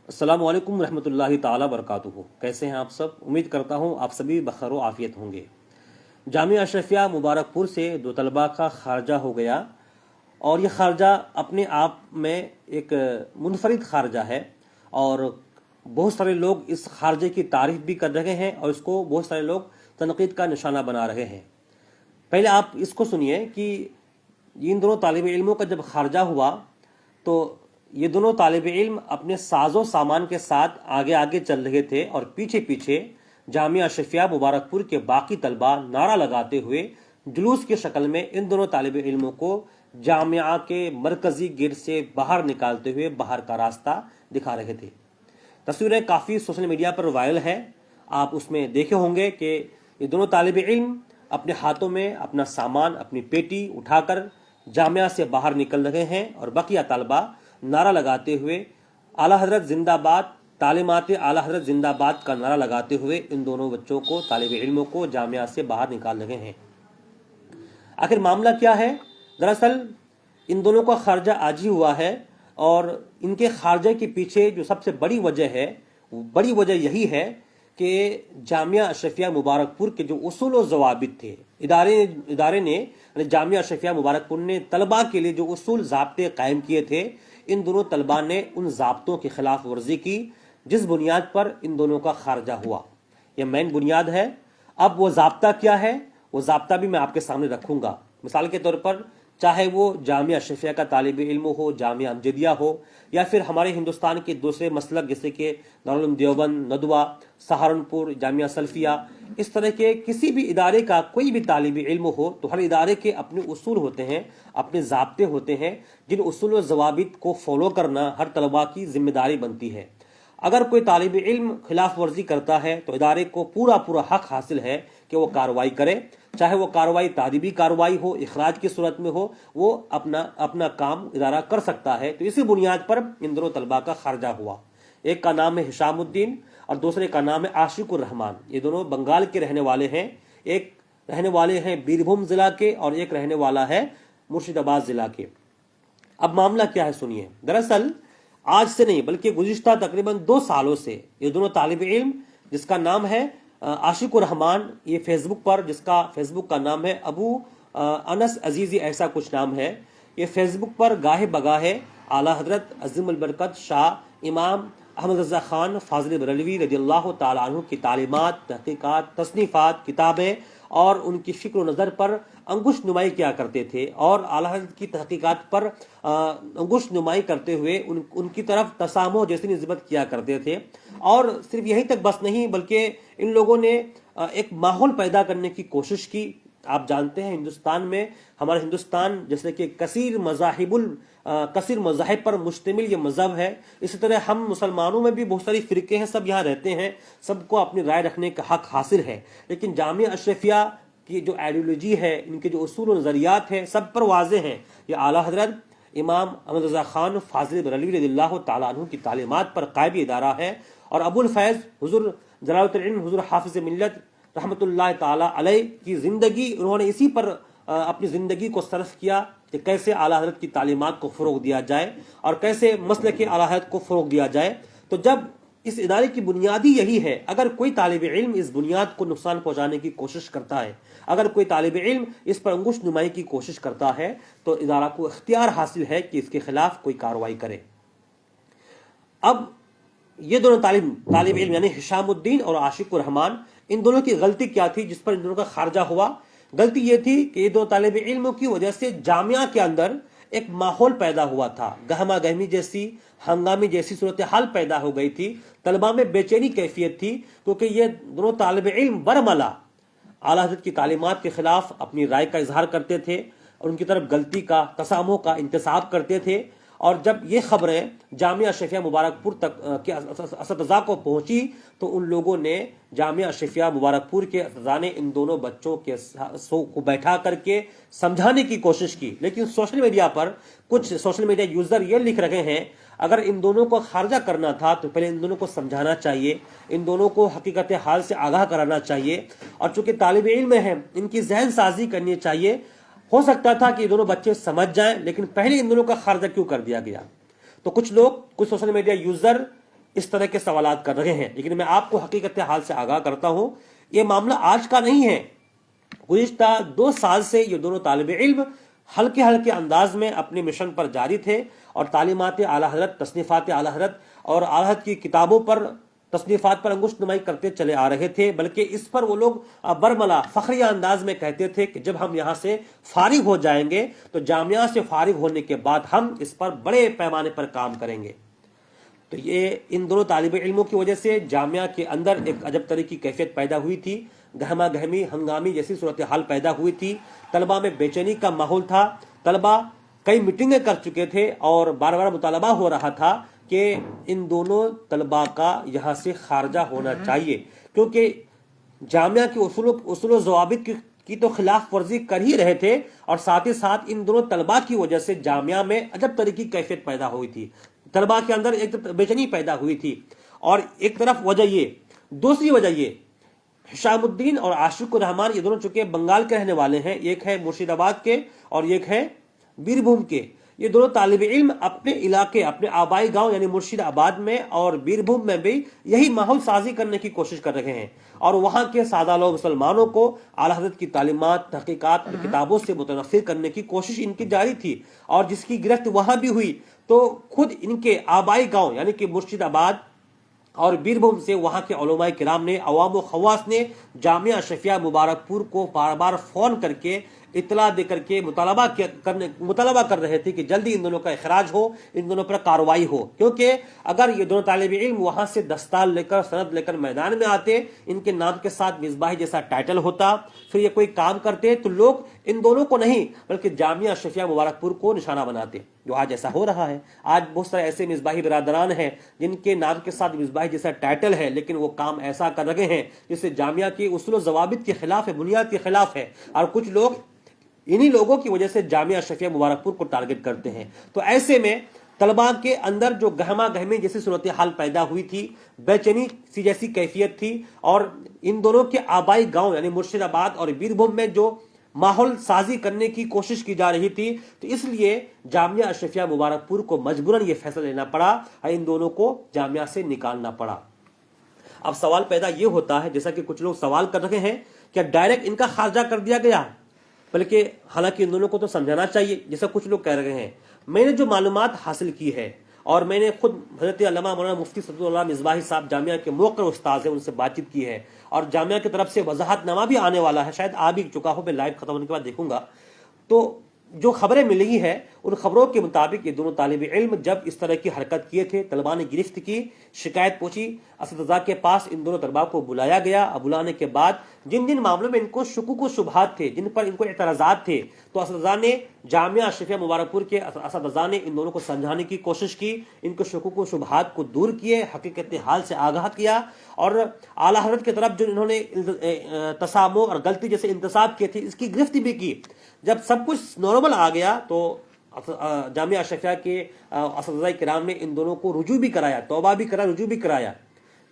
السلام علیکم ورحمۃ اللہ تعالی وبرکاتہ۔ کیسے ہیں آپ سب؟ امید کرتا ہوں آپ سبھی بخیر و عافیت ہوں گے۔ جامعہ اشرفیہ مبارک پور سے دو طلباء کا خارجہ ہو گیا، اور یہ خارجہ اپنے آپ میں ایک منفرد خارجہ ہے، اور بہت سارے لوگ اس خارجے کی تعریف بھی کر رہے ہیں اور اس کو بہت سارے لوگ تنقید کا نشانہ بنا رہے ہیں۔ پہلے آپ اس کو سنیے کہ ان دونوں طالب علموں کا جب خارجہ ہوا تو یہ دونوں طالب علم اپنے ساز و سامان کے ساتھ آگے آگے چل رہے تھے، اور پیچھے پیچھے جامعہ اشرفیہ مبارک پور کے باقی طلباء نعرہ لگاتے ہوئے جلوس کی شکل میں ان دونوں طالب علموں کو جامعہ کے مرکزی گیٹ سے باہر نکالتے ہوئے باہر کا راستہ دکھا رہے تھے۔ تصویریں کافی سوشل میڈیا پر وائرل ہے، آپ اس میں دیکھے ہوں گے کہ یہ دونوں طالب علم اپنے ہاتھوں میں اپنا سامان، اپنی پیٹی اٹھا کر جامعہ سے باہر نکل رہے ہیں، اور بقیہ طلباء نعرہ لگاتے ہوئے اعلیٰ حضرت زندہ باد، تعلیمات اعلیٰ حضرت زندہ باد کا نعرہ لگاتے ہوئے ان دونوں بچوں کو، طالب علموں کو جامعہ سے باہر نکال رہے ہیں۔ آخر معاملہ کیا ہے؟ دراصل ان دونوں کا خارجہ آج ہی ہوا ہے، اور ان کے خارجے کے پیچھے جو سب سے بڑی وجہ ہے، بڑی وجہ یہی ہے کہ جامعہ اشرفیہ مبارک پور کے جو اصول و ضوابط تھے، ادارے نے یعنی جامعہ اشرفیہ مبارک پور نے طلباء کے لیے جو اصول ضابطے قائم کیے تھے، ان دونوں طلباء نے ان ضابطوں کی خلاف ورزی کی، جس بنیاد پر ان دونوں کا خارجہ ہوا۔ یہ مین بنیاد ہے۔ اب وہ ضابطہ کیا ہے، وہ ضابطہ بھی میں آپ کے سامنے رکھوں گا۔ مثال کے طور پر چاہے وہ جامعہ اشرفیہ کا طالب علم ہو، جامعہ امجدیہ ہو، یا پھر ہمارے ہندوستان کے دوسرے مسلک جیسے کہ دارالعلوم دیوبند، ندوہ، سہارنپور، جامعہ سلفیہ، اس طرح کے کسی بھی ادارے کا کوئی بھی طالب علم ہو، تو ہر ادارے کے اپنے اصول ہوتے ہیں، اپنے ضابطے ہوتے ہیں، جن اصول و ضوابط کو فالو کرنا ہر طلباء کی ذمہ داری بنتی ہے۔ اگر کوئی طالب علم خلاف ورزی کرتا ہے تو ادارے کو پورا حق حاصل ہے کہ وہ کارروائی کرے، چاہے وہ کارروائی تعدیبی کارروائی ہو، اخراج کی صورت میں ہو، وہ اپنا کام ادارہ کر سکتا ہے۔ تو اسی بنیاد پر ان دونوں طلباء کا خارجہ ہوا۔ ایک کا نام ہے ہشام الدین اور دوسرے کا نام ہے عاشق الرحمان۔ یہ دونوں بنگال کے رہنے والے ہیں، ایک رہنے والے ہیں بیربھوم ضلع کے اور ایک رہنے والا ہے مرشد آباد ضلع کے۔ اب معاملہ کیا ہے سنیے۔ دراصل آج سے نہیں بلکہ گزشتہ تقریباً 2 سالوں سے یہ دونوں طالب علم، جس کا نام ہے عاشق الرحمان، یہ فیس بک پر، جس کا فیس بک کا نام ہے ابو انس عزیزی، ایسا کچھ نام ہے، یہ فیس بک پر گاہے بگاہے اعلیٰ حضرت عظیم البرکت شاہ امام احمد رضا خان فاضل بریلوی رضی اللہ تعالیٰ عنہ کی تعلیمات، تحقیقات، تصنیفات، کتابیں اور ان کی فکر و نظر پر انگشت نمائی کیا کرتے تھے، اور اعلیٰ حضرت کی تحقیقات پر انگشت نمائی کرتے ہوئے ان کی طرف تسامح جیسی نسبت کیا کرتے تھے۔ اور صرف یہیں تک بس نہیں، بلکہ ان لوگوں نے ایک ماحول پیدا کرنے کی کوشش کی۔ آپ جانتے ہیں ہندوستان میں، ہمارا ہندوستان جیسے کہ کثیر مذاہب پر مشتمل یہ مذہب ہے، اسی طرح ہم مسلمانوں میں بھی بہت ساری فرقے ہیں، سب یہاں رہتے ہیں، سب کو اپنی رائے رکھنے کا حق حاصل ہے، لیکن جامعہ اشرفیہ کی جو آئیڈیالوجی ہے، ان کے جو اصول و نظریات ہیں، سب پر واضح ہیں۔ یہ اعلیٰ حضرت امام احمد رضا خان فاضل بریلوی رضی اللہ تعالیٰ عنہ کی تعلیمات پر قائم ادارہ ہے، اور ابو الفیض حضور جلالۃ العلم حضور حافظ ملت رحمۃ اللہ تعالیٰ علیہ کی زندگی، انہوں نے اسی پر اپنی زندگی کو صرف کیا کہ کیسے اعلیٰ حضرت کی تعلیمات کو فروغ دیا جائے اور کیسے مسلک اعلیٰ حضرت کو فروغ دیا جائے۔ تو جب اس ادارے کی بنیادی یہی ہے، اگر کوئی طالب علم اس بنیاد کو نقصان پہنچانے کی کوشش کرتا ہے، اگر کوئی طالب علم اس پر انگشت نمائی کی کوشش کرتا ہے، تو ادارہ کو اختیار حاصل ہے کہ اس کے خلاف کوئی کارروائی کرے۔ اب یہ دونوں طالب علم یعنی ہشام الدین اور عاشق الرحمان، ان دونوں کی غلطی کیا تھی جس پر ان دونوں کا خارجہ ہوا؟ غلطی یہ تھی کہ یہ دو طالب علموں کی وجہ سے جامعہ کے اندر ایک ماحول پیدا ہوا تھا، گہما گہمی جیسی، ہنگامی جیسی صورتحال پیدا ہو گئی تھی، طلباء میں بے چینی کیفیت تھی، کیونکہ یہ دونوں طالب علم برملا اعلیٰ حضرت کی تعلیمات کے خلاف اپنی رائے کا اظہار کرتے تھے، اور ان کی طرف غلطی کا، تسامح کا انتصاب کرتے تھے۔ اور جب یہ خبریں جامعہ اشرفیہ مبارک پور تک کے اساتذہ کو پہنچی تو ان لوگوں نے، جامعہ اشرفیہ مبارک پور کے اساتذہ نے ان دونوں بچوں کو بیٹھا کر کے سمجھانے کی کوشش کی، لیکن سوشل میڈیا پر کچھ سوشل میڈیا یوزر یہ لکھ رہے ہیں اگر ان دونوں کو خارجہ کرنا تھا تو پہلے ان دونوں کو سمجھانا چاہیے، ان دونوں کو حقیقت حال سے آگاہ کرانا چاہیے، اور چونکہ طالب علم ہیں ان کی ذہن سازی کرنی چاہیے۔ ہو سکتا تھا کہ یہ دونوں بچے سمجھ جائیں، لیکن پہلے ان دونوں کا خارجہ کیوں کر دیا گیا؟ تو کچھ سوشل میڈیا یوزر اس طرح کے سوالات کر رہے ہیں، لیکن میں آپ کو حقیقت حال سے آگاہ کرتا ہوں یہ معاملہ آج کا نہیں ہے۔ گزشتہ 2 سال سے یہ دونوں طالب علم ہلکے ہلکے انداز میں اپنے مشن پر جاری تھے اور تعلیمات اعلیٰ حضرت، تصنیفات اعلیٰ حضرت اور اعلیٰ حضرت کی کتابوں پر، تصنیفات پر انگشت نمائی کرتے چلے آ رہے تھے، بلکہ اس پر وہ لوگ برملا فخریہ انداز میں کہتے تھے کہ جب ہم یہاں سے فارغ ہو جائیں گے تو جامعہ سے فارغ ہونے کے بعد ہم اس پر بڑے پیمانے پر کام کریں گے۔ تو یہ ان دونوں طالب علموں کی وجہ سے جامعہ کے اندر ایک عجب طرح کی کیفیت پیدا ہوئی تھی، گہما گہمی، ہنگامی جیسی صورتحال پیدا ہوئی تھی، طلبہ میں بے چینی کا ماحول تھا، طلبہ کئی میٹنگیں کر چکے تھے اور بار بار مطالبہ ہو رہا تھا کہ ان دونوں طلبہ کا یہاں سے خارجہ ہونا چاہیے، کیونکہ جامعہ کے اصول و ضوابط کی تو خلاف ورزی کر ہی رہے تھے، اور ساتھ ہی ساتھ ان دونوں طلبہ کی وجہ سے جامعہ میں عجب طرح کی کیفیت پیدا ہوئی تھی، طلبہ کے اندر ایک بے چینی پیدا ہوئی تھی۔ اور ایک طرف وجہ یہ، دوسری وجہ یہ، ہشام الدین اور عاشق الرحمان یہ دونوں چونکہ بنگال کے رہنے والے ہیں، ایک ہے مرشد آباد کے اور ایک ہے بیر بھوم کے، یہ دونوں طالب علم اپنے علاقے، اپنے آبائی گاؤں یعنی مرشد آباد میں اور بیر بھوم میں بھی یہی ماحول سازی کرنے کی کوشش کر رہے ہیں، اور وہاں کے سادہ لوگ مسلمانوں کو اعلیٰ حضرت کی تعلیمات، تحقیقات اور کتابوں سے متنفر کرنے کی کوشش ان کی جاری تھی، اور جس کی گرفت وہاں بھی ہوئی تو خود ان کے آبائی گاؤں یعنی کہ مرشد آباد اور بیر بھوم سے وہاں کے علماء کرام نے، عوام و خواص نے جامعہ اشرفیہ مبارک پور کو بار بار فون کر کے اطلاع دے کر کے مطالبہ کر رہے تھے کہ جلدی ان دونوں کا اخراج ہو، ان دونوں پر کارروائی ہو، کیونکہ اگر یہ دونوں طالب علم وہاں سے دستار لے کر، سند لے کر میدان میں آتے، ان کے نام کے ساتھ مصباحی جیسا ٹائٹل ہوتا، پھر یہ کوئی کام کرتے تو لوگ ان دونوں کو نہیں بلکہ جامعہ اشرفیہ مبارک پور کو نشانہ بناتے، جو آج ایسا ہو رہا ہے۔ آج بہت سارے ایسے مصباحی برادران ہیں جن کے نام کے ساتھ مصباحی جیسا ٹائٹل ہے، لیکن وہ کام ایسا کر رہے ہیں جس سے جامعہ کے اصول و ضوابط کے خلاف ہے، بنیاد کے خلاف ہے، اور کچھ لوگ انہی لوگوں کی وجہ سے جامعہ اشرفیہ مبارک پور کو ٹارگٹ کرتے ہیں۔ تو ایسے میں طلباء کے اندر جو گہما گہمی جیسی صورتحال پیدا ہوئی تھی، بے چینی سی جیسی کیفیت تھی، اور ان دونوں کے آبائی گاؤں یعنی مرشد آباد اور بیر بھوم میں جو ماحول سازی کرنے کی کوشش کی جا رہی تھی، تو اس لیے جامعہ اشرفیہ مبارک پور کو مجبوراً یہ فیصلہ لینا پڑا اور ان دونوں کو جامعہ سے نکالنا پڑا۔ اب سوال پیدا یہ ہوتا ہے، جیسا کہ کچھ لوگ سوال کر رہے ہیں، کہ ڈائریکٹ ان کا خارجہ کر دیا گیا، بلکہ حالانکہ ان دونوں کو تو سمجھانا چاہیے، جیسا کچھ لوگ کہہ رہے ہیں۔ میں نے جو معلومات حاصل کی ہے، اور میں نے خود حضرت علامہ مولانا مفتی صدر اللہ مصباحی صاحب جامعہ کے موقر استاذ ہیں، ان سے بات چیت کی ہے، اور جامعہ کی طرف سے وضاحت نامہ بھی آنے والا ہے، شاید آ بھی چکا ہو، میں لائیو ختم ہونے کے بعد دیکھوں گا۔ تو جو خبریں ملی ہیں ان خبروں کے مطابق یہ دونوں طالب علم جب اس طرح کی حرکت کیے تھے، طلباء نے گرفت کی، شکایت پہنچی اساتذہ کے پاس، ان دونوں طلباء کو بلایا گیا، اور بلانے کے بعد جن جن معاملوں میں ان کو شکوک و شبہات تھے، جن پر ان کو اعتراضات تھے، تو اساتذہ نے، جامعہ اشرفیہ مبارک پور کے اساتذہ نے ان دونوں کو سمجھانے کی کوشش کی، ان کے شکوک و شبہات کو دور کیے، حقیقت حال سے آگاہ کیا، اور اعلیٰ حضرت کی طرف جو انہوں نے تسامح اور غلطی جیسے انتصاب کیے تھے اس کی گرفت بھی کی۔ جب سب کچھ نارمل آ گیا تو جامعہ اشرفیہ کے اساتذہ کرام نے ان دونوں کو رجوع بھی کرایا، توبہ بھی کرایا، رجوع بھی کرایا۔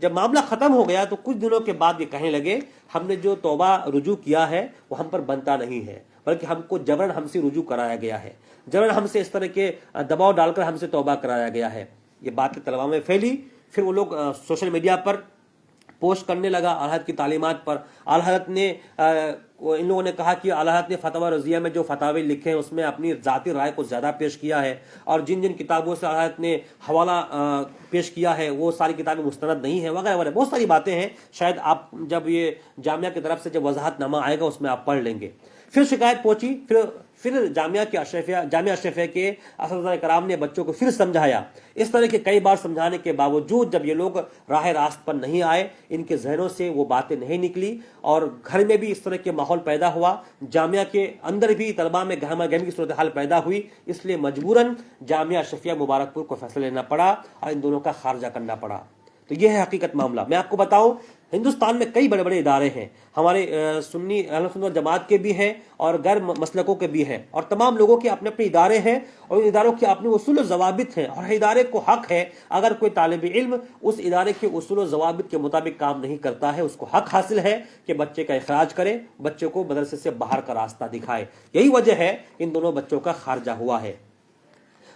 جب معاملہ ختم ہو گیا تو کچھ دنوں کے بعد یہ کہنے لگے، ہم نے جو توبہ رجوع کیا ہے وہ ہم پر بنتا نہیں ہے، بلکہ ہم کو جبرن ہم سے رجوع کرایا گیا ہے، جبرن ہم سے اس طرح کے دباؤ ڈال کر ہم سے توبہ کرایا گیا ہے۔ یہ بات طلباء میں پھیلی، پھر وہ لوگ سوشل میڈیا پر پوسٹ کرنے لگا اعلیٰ حضرت کی تعلیمات پر۔ اعلیٰ حضرت نے ان لوگوں نے کہا کہ اعلیٰ حضرت نے فتاوی رضیہ میں جو فتاوی لکھے ہیں اس میں اپنی ذاتی رائے کو زیادہ پیش کیا ہے، اور جن جن کتابوں سے اعلیٰ حضرت نے حوالہ پیش کیا ہے وہ ساری کتابیں مستند نہیں ہیں، وغیرہ وغیرہ بہت ساری باتیں ہیں، شاید آپ جب یہ جامعہ کی طرف سے جب وضاحت نامہ آئے گا اس میں آپ پڑھ لیں گے۔ پھر شکایت پہنچی، پھر جامعہ اشرفیہ کے اساتذہ کرام نے بچوں کو پھر سمجھایا۔ اس طرح کے کئی بار سمجھانے کے باوجود جب یہ لوگ راہ راست پر نہیں آئے، ان کے ذہنوں سے وہ باتیں نہیں نکلی، اور گھر میں بھی اس طرح کے ماحول پیدا ہوا، جامعہ کے اندر بھی طلباء میں گہما گہمی کی صورتحال پیدا ہوئی، اس لیے مجبوراً جامعہ اشرفیہ مبارک پور کو فیصلہ لینا پڑا اور ان دونوں کا خارجہ کرنا پڑا۔ تو یہ ہے حقیقت معاملہ۔ میں آپ کو بتاؤں، ہندوستان میں کئی بڑے بڑے ادارے ہیں، ہمارے سنی اہل سنت جماعت کے بھی ہیں اور غیر مسلکوں کے بھی ہیں، اور تمام لوگوں کے اپنے اپنے ادارے ہیں، اور ان اداروں کے اپنے اصول و ضوابط ہیں، اور ہر ادارے کو حق ہے اگر کوئی طالب علم اس ادارے کے اصول و ضوابط کے مطابق کام نہیں کرتا ہے، اس کو حق حاصل ہے کہ بچے کا اخراج کرے، بچے کو مدرسے سے باہر کا راستہ دکھائے۔ یہی وجہ ہے ان دونوں بچوں کا خارجہ ہوا ہے۔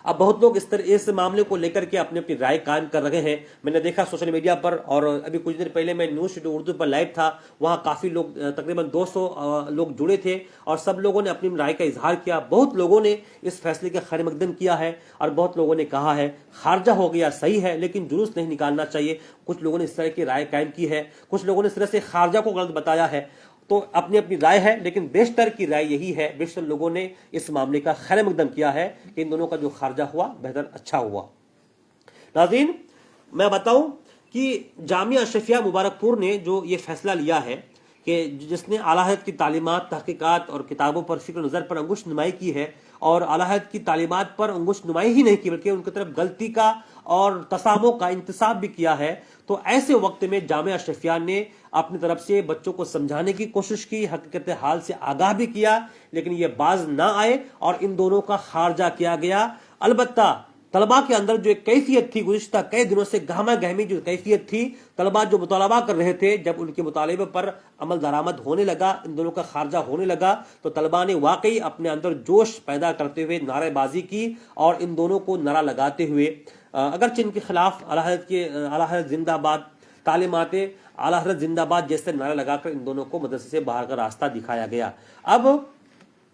اب بہت لوگ اس معاملے کو لے کر کے اپنی اپنی رائے قائم کر رہے ہیں. میں نے دیکھا سوشل میڈیا پر، اور ابھی کچھ دن پہلے میں نیوز شیڈول اردو پر لائیو تھا، وہاں کافی لوگ، تقریباً 200 لوگ جڑے تھے، اور سب لوگوں نے اپنی رائے کا اظہار کیا. بہت لوگوں نے اس فیصلے کا خیر مقدم کیا ہے، اور بہت لوگوں نے کہا ہے خارجہ ہو گیا صحیح ہے لیکن جلوس نہیں نکالنا چاہیے. کچھ لوگوں نے اس طرح کی رائے قائم کی ہے، کچھ لوگوں نے اس طرح سے خارجہ کو غلط بتایا ہے. تو اپنی اپنی رائے ہے، لیکن بیشتر کی رائے یہی ہے، بیشتر لوگوں نے اس معاملے کا خیر مقدم کیا ہے کہ ان دونوں کا جو خارجہ ہوا بہتر اچھا ہوا. ناظرین، میں بتاؤں کہ جامعہ اشرفیہ مبارک پور نے جو یہ فیصلہ لیا ہے کہ جس نے اعلیٰ حضرت کی تعلیمات، تحقیقات اور کتابوں پر فکر نظر پر انگشت نمائی کی ہے، اور اعلیٰ حضرت کی تعلیمات پر انگشت نمائی ہی نہیں کی بلکہ ان کی طرف غلطی کا اور تسامح کا انتصاب بھی کیا ہے، تو ایسے وقت میں جامعہ اشرفیہ نے اپنی طرف سے بچوں کو سمجھانے کی کوشش کی، حقیقت حال سے آگاہ بھی کیا، لیکن یہ باز نہ آئے اور ان دونوں کا خارجہ کیا گیا. البتہ طلباء کے اندر جو ایک کیفیت تھی، گزشتہ کئی دنوں سے گہما گہمی جو کیفیت تھی، طلباء جو مطالبہ کر رہے تھے، جب ان کے مطالبے پر عمل درآمد ہونے لگا، ان دونوں کا خارجہ ہونے لگا، تو طلباء نے واقعی اپنے اندر جوش پیدا کرتے ہوئے نعرے بازی کی، اور ان دونوں کو نعرہ لگاتے ہوئے، اگرچہ ان کے خلاف اعلیٰ حضرت زندہ باد، تعلیمات اعلیٰ حضرت زندہ باد جیسے نعرے لگا کر ان دونوں کو مدرسے سے باہر کا راستہ دکھایا گیا. اب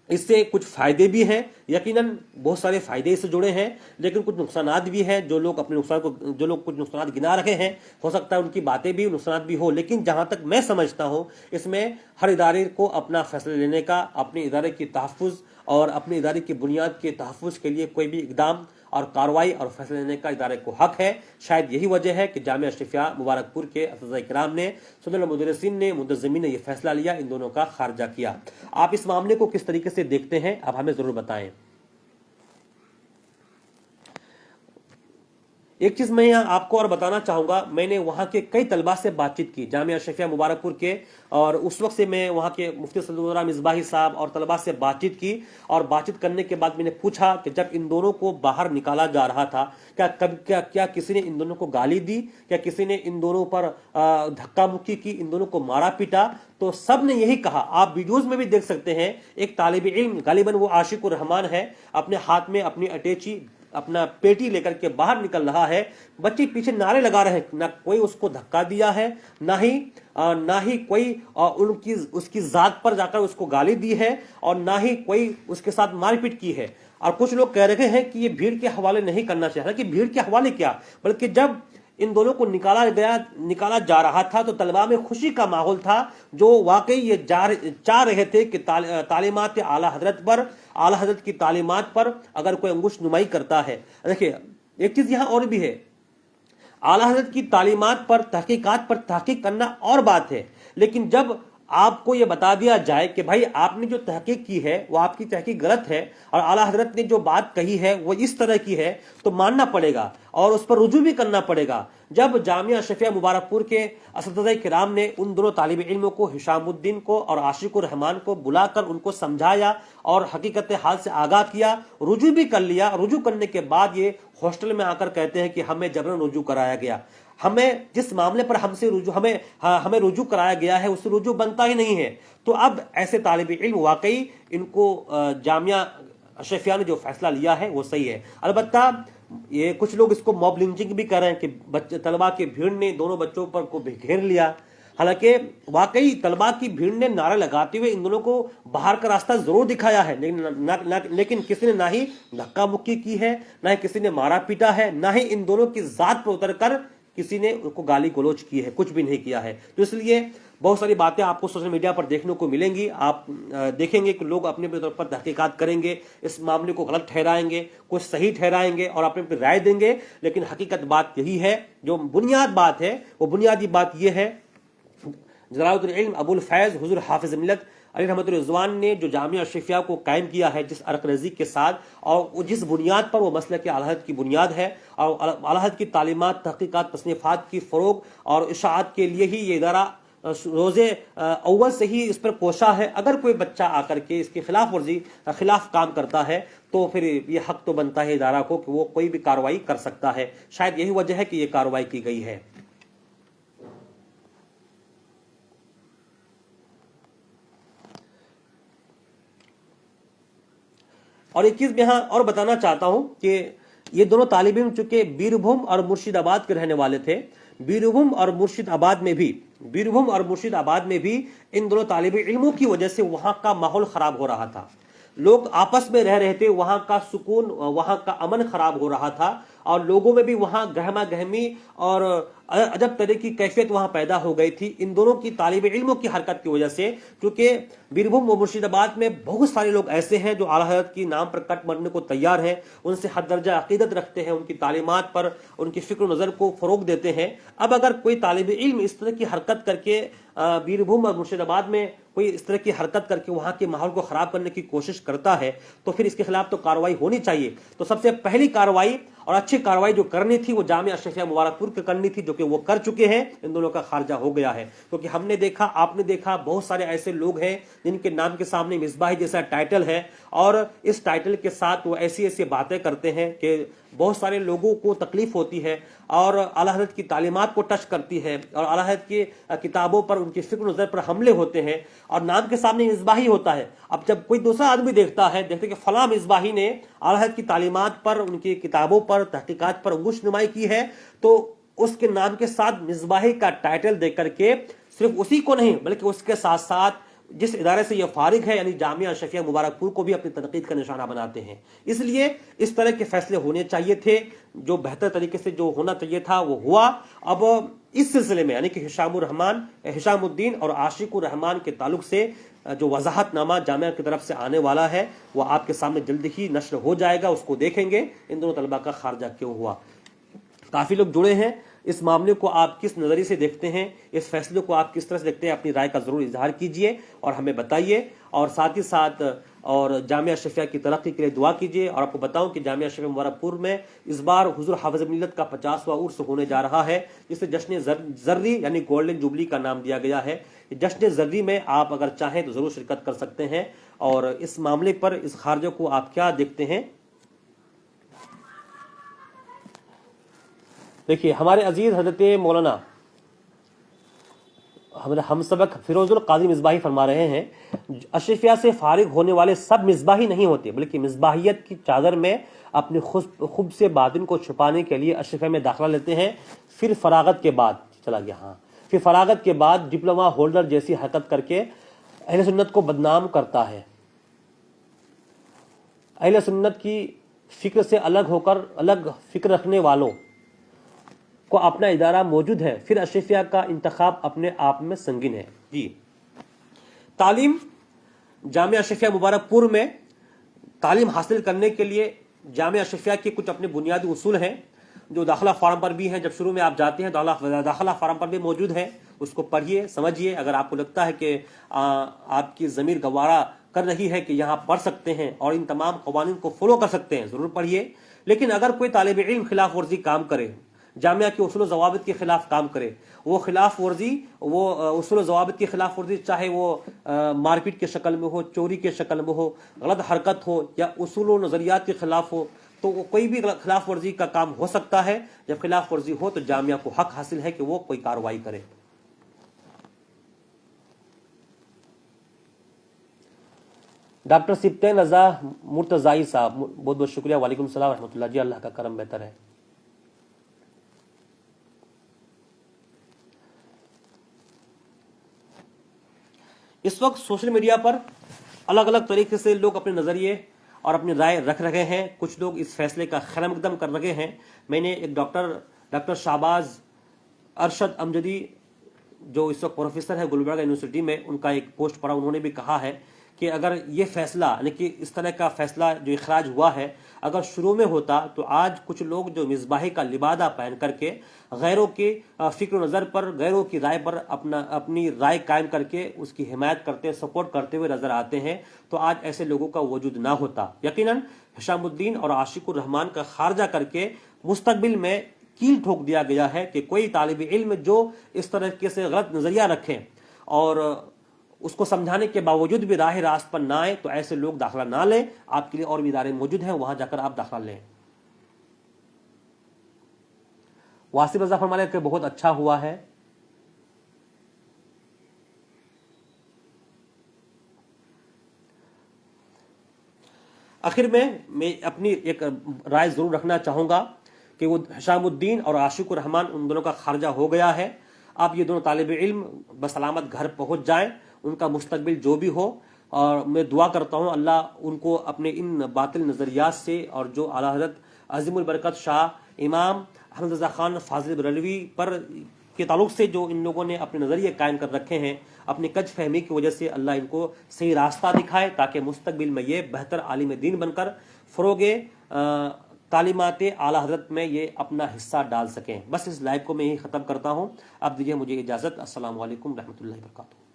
اس سے کچھ فائدے بھی ہیں، یقیناً بہت سارے فائدے اس سے جڑے ہیں، لیکن کچھ نقصانات بھی ہیں. جو لوگ کچھ نقصانات گنا رہے ہیں، ہو سکتا ہے ان کی باتیں بھی نقصانات بھی ہو، لیکن جہاں تک میں سمجھتا ہوں اس میں ہر ادارے کو اپنا فیصلہ لینے کا، اپنے ادارے کی تحفظ اور اپنے ادارے کی بنیاد کے تحفظ کے لیے کوئی بھی اقدام اور کارروائی اور فیصلہ لینے کا ادارے کو حق ہے. شاید یہی وجہ ہے کہ جامعہ اشرفیہ مبارک پور کے اساتذہ کرام نے، صدر المدرسین نے، منتظمین نے یہ فیصلہ لیا، ان دونوں کا خارجہ کیا. آپ اس معاملے کو کس طریقے سے دیکھتے ہیں، آپ ہمیں ضرور بتائیں. ایک چیز میں یہاں آپ کو اور بتانا چاہوں گا، میں نے وہاں کے کئی طلباء سے بات چیت کی، جامعہ اشرفیہ مبارک پور کے، اور اس وقت سے میں وہاں کے مفتی صدر مصباحی صاحب اور طلباء سے بات چیت کی، اور بات چیت کرنے کے بعد میں نے پوچھا کہ جب ان دونوں کو باہر نکالا جا رہا تھا، کیا کسی نے ان دونوں کو گالی دی، کیا کسی نے ان دونوں پر دھکا مکی کی، ان دونوں کو مارا پیٹا؟ تو سب نے یہی کہا. آپ ویڈیوز میں بھی دیکھ سکتے ہیں، ایک طالب علم، غالباً وہ عاشق الرحمان ہے، اپنے ہاتھ میں اپنی اٹیچی، اپنا پیٹی لے کر کے باہر نکل رہا ہے، بچے پیچھے نعرے لگا رہے ہیں، نہ کوئی اس کو دھکا دیا ہے، نہ ہی کوئی اس کی ذات پر جا کر اس کو گالی دی ہے، اور نہ ہی کوئی اس کے ساتھ مار پیٹ کی ہے. اور کچھ لوگ کہہ رہے ہیں کہ یہ بھیڑ کے حوالے نہیں کرنا چاہتا، کہ بھیڑ کے حوالے کیا، بلکہ جب ان دونوں کو نکالا جا رہا تھا تو طلباء میں خوشی کا ماحول تھا، جو واقعی یہ چاہ رہے تھے کہ تعلیمات اعلیٰ حضرت پر، اعلیٰ حضرت کی تعلیمات پر اگر کوئی انگشت نمائی کرتا ہے. دیکھیے ایک چیز یہاں اور بھی ہے، اعلیٰ حضرت کی تعلیمات پر، تحقیقات پر تحقیق کرنا اور بات ہے، لیکن جب آپ کو یہ بتا دیا جائے کہ بھائی آپ نے جو تحقیق کی ہے وہ آپ کی تحقیق غلط ہے، اور اعلیٰ حضرت نے جو بات کہی ہے وہ اس طرح کی ہے، تو ماننا پڑے گا اور اس پر رجوع بھی کرنا پڑے گا. جب جامعہ اشرفیہ مبارک پور کے اساتذہ کرام نے ان دونوں طالب علموں کو، ہشام الدین کو اور عاشق الرحمان کو، بلا کر ان کو سمجھایا اور حقیقت حال سے آگاہ کیا، رجوع بھی کر لیا، رجوع کرنے کے بعد یہ ہاسٹل میں آ کر کہتے ہیں کہ ہمیں جبرن رجوع کرایا گیا. ہمیں جس معاملے پر ہمیں رجوع کرایا گیا ہے اس سے رجوع بنتا ہی نہیں ہے. تو اب ایسے طالب علم واقعی ان کو جامعہ اشرفیہ نے جو فیصلہ لیا ہے وہ صحیح ہے. البتہ یہ کچھ لوگ اس کو موب لنچنگ بھی کر رہے ہیں کہ طلباء کی بھیڑ نے دونوں بچوں پر کو گھیر لیا. حالانکہ واقعی طلباء کی بھیڑ نے نعرے لگاتے ہوئے ان دونوں کو باہر کا راستہ ضرور دکھایا ہے، لیکن کسی نے نہ ہی دھکا مکی کی ہے، نہ ہی کسی نے مارا پیٹا ہے، نہ ہی ان دونوں کی ذات پر اتر کر کسی نے ان کو گالی گلوچ کی ہے، کچھ بھی نہیں کیا ہے. تو اس لیے بہت ساری باتیں آپ کو سوشل میڈیا پر دیکھنے کو ملیں گی. آپ دیکھیں گے کہ لوگ اپنے طور پر تحقیقات کریں گے، اس معاملے کو غلط ٹھہرائیں گے، کچھ صحیح ٹھہرائیں گے اور اپنی رائے دیں گے، لیکن حقیقت بات یہی ہے، جو بنیاد بات ہے وہ بنیادی بات یہ ہے. جلالۃ العلم ابو الفیض حضور حافظ ملت علی رحمۃ الرضوان نے جو جامعہ اشرفیہ کو قائم کیا ہے، جس عرق ریزی کے ساتھ اور جس بنیاد پر، وہ مسلک اعلیٰ حضرت کی بنیاد ہے، اور اعلیٰ حضرت کی تعلیمات، تحقیقات، تصنیفات کی فروغ اور اشاعت کے لیے ہی یہ ادارہ روزے اول سے ہی اس پر کوشاں ہے. اگر کوئی بچہ آ کر کے اس کی خلاف کام کرتا ہے تو پھر یہ حق تو بنتا ہے ادارہ کو کہ وہ کوئی بھی کارروائی کر سکتا ہے. شاید یہی وجہ ہے کہ یہ کارروائی کی گئی ہے. اور ایک چیز میں یہاں اور بتانا چاہتا ہوں کہ یہ دونوں طالب علم چونکہ بیربھوم اور مرشید آباد کے رہنے والے تھے، بیربھوم اور مرشید آباد میں بھی ان دونوں طالب علموں کی وجہ سے وہاں کا ماحول خراب ہو رہا تھا، لوگ آپس میں رہ رہے تھے، وہاں کا سکون، وہاں کا امن خراب ہو رہا تھا، اور لوگوں میں بھی وہاں گہما گہمی اور عجب طرح کی کیفیت وہاں پیدا ہو گئی تھی ان دونوں کی طالب علموں کی حرکت کی وجہ سے، کیونکہ بیربھوم و مرشید آباد میں بہت سارے لوگ ایسے ہیں جو اعلیٰ حضرت کی نام پر کٹ مرنے کو تیار ہیں، ان سے حد درجہ عقیدت رکھتے ہیں، ان کی تعلیمات پر ان کی فکر و نظر کو فروغ دیتے ہیں۔ اب اگر کوئی طالب علم اس طرح کی حرکت کر کے بیربھوم اور مرشید آباد میں کوئی اس طرح کی حرکت کر کے وہاں کے ماحول کو خراب کرنے کی کوشش کرتا ہے تو پھر اس کے خلاف تو کارروائی ہونی چاہیے۔ تو سب سے پہلی کارروائی اور اچھی کارروائی جو کرنی تھی وہ جامعہ اشرفیہ مبارک پور کے کرنی تھی، جو کہ وہ کر چکے ہیں، ان دونوں کا خارجہ ہو گیا ہے۔ کیونکہ ہم نے دیکھا، آپ نے دیکھا، بہت سارے ایسے لوگ ہیں جن کے نام کے سامنے مصباحی جیسا ٹائٹل ہے، اور اس ٹائٹل کے ساتھ وہ ایسی ایسی باتیں کرتے ہیں کہ بہت سارے لوگوں کو تکلیف ہوتی ہے، اور اعلیٰ حضرت کی تعلیمات کو ٹچ کرتی ہے، اور اعلیٰ حضرت کی کتابوں پر، ان کی فکر و نظر پر حملے ہوتے ہیں، اور نام کے سامنے مصباحی ہوتا ہے۔ اب جب کوئی دوسرا آدمی دیکھتا ہے کہ فلاں مصباحی نے اعلیٰ حضرت کی تعلیمات پر، ان کی کتابوں پر، تحقیقات پر انگشت نمائی کی ہے، تو اس کے نام کے ساتھ مصباحی کا ٹائٹل دے کر کے صرف اسی کو نہیں بلکہ اس کے ساتھ ساتھ جس ادارے سے یہ فارغ ہے یعنی جامعہ اشرفیہ مبارک پور کو بھی اپنی تنقید کا نشانہ بناتے ہیں۔ اس لیے اس طرح کے فیصلے ہونے چاہیے تھے، جو بہتر طریقے سے جو ہونا چاہیے تھا وہ ہوا۔ اب اس سلسلے میں یعنی کہ ہشام الدین اور عاشق الرحمان کے تعلق سے جو وضاحت نامہ جامعہ کی طرف سے آنے والا ہے وہ آپ کے سامنے جلد ہی نشر ہو جائے گا، اس کو دیکھیں گے ان دونوں طلباء کا خارجہ کیوں ہوا۔ کافی لوگ جڑے ہیں، اس معاملے کو آپ کس نظریے سے دیکھتے ہیں، اس فیصلے کو آپ کس طرح سے دیکھتے ہیں، اپنی رائے کا ضرور اظہار کیجئے اور ہمیں بتائیے، اور ساتھ ہی ساتھ اور جامعہ اشرفیہ کی ترقی کے لیے دعا کیجئے۔ اور آپ کو بتاؤں کہ جامعہ اشرفیہ مبارک پور میں اس بار حضور حافظ ملت کا 50واں عرس ہونے جا رہا ہے، جسے جشن زرری یعنی گولڈن جوبلی کا نام دیا گیا ہے۔ جشن زرری میں آپ اگر چاہیں تو ضرور شرکت کر سکتے ہیں، اور اس معاملے پر اس خارجہ کو آپ کیا دیکھتے ہیں؟ دیکھیے، ہمارے عزیز حضرت مولانا ہم سبق فیروز القاضی مصباحی فرما رہے ہیں، اشرفیہ سے فارغ ہونے والے سب مصباحی نہیں ہوتے، بلکہ مصباحیت کی چادر میں اپنے خب سے باطن کو چھپانے کے لیے اشرفیہ میں داخلہ لیتے ہیں، پھر فراغت کے بعد ڈپلوما ہولڈر جیسی حرکت کر کے اہل سنت کو بدنام کرتا ہے۔ اہل سنت کی فکر سے الگ فکر رکھنے والوں کو اپنا ادارہ موجود ہے، پھر اشرفیہ کا انتخاب اپنے آپ میں سنگین ہے۔ جی، تعلیم جامعہ اشرفیہ مبارک پور میں تعلیم حاصل کرنے کے لیے جامعہ اشرفیہ کے کچھ اپنے بنیادی اصول ہیں جو داخلہ فارم پر بھی ہیں، جب شروع میں آپ جاتے ہیں داخلہ فارم پر بھی موجود ہے، اس کو پڑھیے، سمجھیے، اگر آپ کو لگتا ہے کہ آپ کی ضمیر گوارا کر رہی ہے کہ یہاں پڑھ سکتے ہیں اور ان تمام قوانین کو فالو کر سکتے ہیں، ضرور پڑھیے۔ لیکن اگر کوئی طالب علم خلاف ورزی کام کرے، جامعہ کے اصول و ضوابط کے خلاف کام کرے، وہ اصول و ضوابط کی خلاف ورزی چاہے وہ مار پیٹ کے شکل میں ہو، چوری کے شکل میں ہو، غلط حرکت ہو، یا اصول و نظریات کے خلاف ہو، تو وہ کوئی بھی خلاف ورزی کا کام ہو سکتا ہے۔ جب خلاف ورزی ہو تو جامعہ کو حق حاصل ہے کہ وہ کوئی کارروائی کرے۔ ڈاکٹر سبطین رضا مرتضائی صاحب، بہت بہت شکریہ، وعلیکم السلام ورحمۃ اللہ۔ جی، اللہ کا کرم بہتر ہے۔ اس وقت سوشل میڈیا پر الگ الگ طریقے سے لوگ اپنے نظریے اور اپنی رائے رکھ رہے ہیں، کچھ لوگ اس فیصلے کا خیر مقدم کر رہے ہیں۔ میں نے ایک ڈاکٹر شہباز ارشد امجدی جو اس وقت پروفیسر ہے گلبرگہ یونیورسٹی میں، ان کا ایک پوسٹ پڑھا، انہوں نے بھی کہا ہے کہ اگر یہ فیصلہ یعنی کہ اس طرح کا فیصلہ جو اخراج ہوا ہے اگر شروع میں ہوتا تو آج کچھ لوگ جو مصباحی کا لبادہ پہن کر کے غیروں کی فکر و نظر پر، غیروں کی رائے پر اپنی رائے قائم کر کے اس کی حمایت کرتے، سپورٹ کرتے ہوئے نظر آتے ہیں، تو آج ایسے لوگوں کا وجود نہ ہوتا۔ یقیناً ہشام الدین اور عاشق الرحمان کا خارجہ کر کے مستقبل میں کیل ٹھوک دیا گیا ہے کہ کوئی طالب علم جو اس طرح سے غلط نظریہ رکھیں اور اس کو سمجھانے کے باوجود بھی راہ راست پر نہ آئے تو ایسے لوگ داخلہ نہ لیں۔ آپ کے لیے اور بھی ادارے موجود ہیں، وہاں جا کر آپ داخلہ لیں۔ واسف رضا فرمانے کہ بہت اچھا ہوا ہے۔ آخر میں اپنی ایک رائے ضرور رکھنا چاہوں گا کہ وہ حشام الدین اور عاشق الرحمان ان دونوں کا خارجہ ہو گیا ہے. اب یہ دونوں طالب علم بسلامت گھر پہنچ جائیں، ان کا مستقبل جو بھی ہو. اور میں دعا کرتا ہوں اللہ ان کو اپنے ان باطل نظریات سے، اور جو اعلیٰ حضرت عظیم البرکت شاہ امام احمد رضا خان فاضل بریلوی پر کے تعلق سے جو ان لوگوں نے اپنے نظریے قائم کر رکھے ہیں، اپنی کج فہمی کی وجہ سے اللہ ان کو صحیح راستہ دکھائے، تاکہ مستقبل میں یہ بہتر عالم دین بن کر فروغ تعلیمات اعلیٰ حضرت میں یہ اپنا حصہ ڈال سکیں. بس اس لائیو کو میں ہی ختم کرتا ہوں. اب دیجیے مجھے اجازت. السلام علیکم رحمۃ اللہ وبرکاتہ.